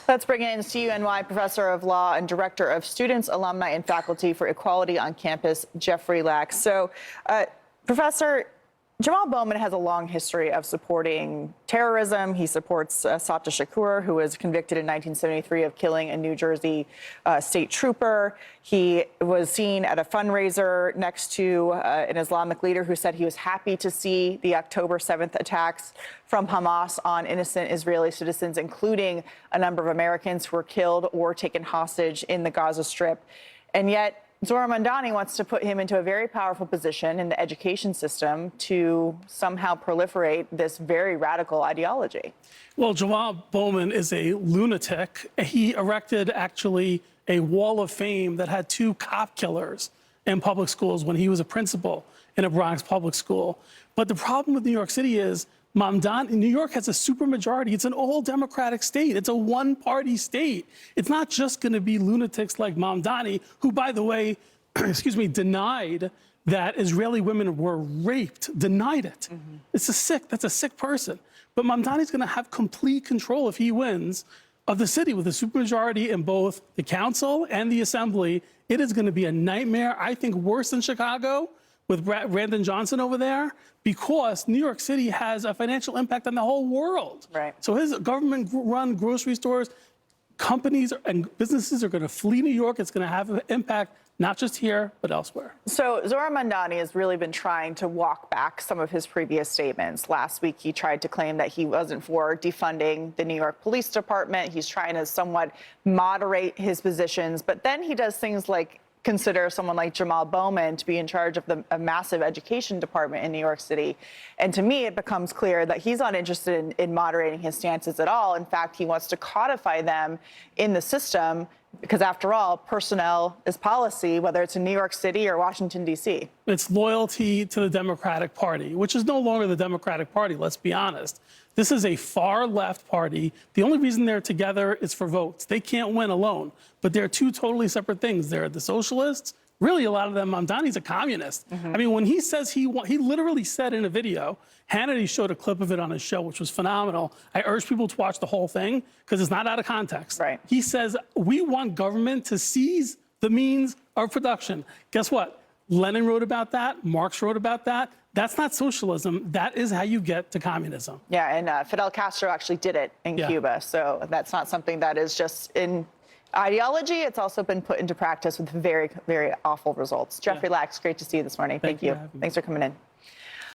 Let's bring in CUNY Professor of Law and Director of Students, Alumni, and Faculty for Equality on Campus, Jeffrey Lack. So, Professor, Jamal Bowman has a long history of supporting terrorism. He supports Sata Shakur, who was convicted in 1973 of killing a New Jersey state trooper. He was seen at a fundraiser next to an Islamic leader who said he was happy to see the October 7th attacks from Hamas on innocent Israeli citizens, including a number of Americans who were killed or taken hostage in the Gaza Strip. And yet, Zohran Mamdani wants to put him into a very powerful position in the education system to somehow proliferate this very radical ideology. Well, Jamal Bowman is a lunatic. He erected actually a wall of fame that had 2 cop killers in public schools when he was a principal in a Bronx public school. But the problem with New York City is Mamdani, New York has a supermajority. It's an all-Democratic state. It's a one-party state. It's not just going to be lunatics like Mamdani, who, by the way, denied that Israeli women were raped, denied it. That's a sick person. But Mamdani's going to have complete control if he wins of the city with a supermajority in both the council and the assembly. It is going to be a nightmare, I think worse than Chicago, with Brandon Johnson over there, because New York City has a financial impact on the whole world. Right. So his government-run grocery stores, companies and businesses are going to flee New York. It's going to have an impact not just here, but elsewhere. So Zohran Mamdani has really been trying to walk back some of his previous statements. Last week, he tried to claim that he wasn't for defunding the New York Police Department. He's trying to somewhat moderate his positions, but then he does things like consider someone like Jamal Bowman to be in charge of a massive education department in New York City. And to me, it becomes clear that he's not interested in moderating his stances at all. In fact, he wants to codify them in the system because, after all, personnel is policy, whether it's in New York City or Washington, D.C. It's loyalty to the Democratic Party, which is no longer the Democratic Party, let's be honest. This is a far-left party. The only reason they're together is for votes. They can't win alone. But they're 2 totally separate things. They're the socialists. Really, a lot of them, Mamdani's a communist. I mean, when he says he literally said in a video, Hannity showed a clip of it on his show, which was phenomenal. I urge people to watch the whole thing because it's not out of context. Right. He says, we want government to seize the means of production. Guess what? Lenin wrote about that. Marx wrote about that. That's not socialism. That is how you get to communism. Yeah, and Fidel Castro actually did it in Cuba. So that's not something that is just in ideology. It's also been put into practice with very, very awful results. Jeffrey Lack, great to see you this morning. Thank you. Thanks for coming in.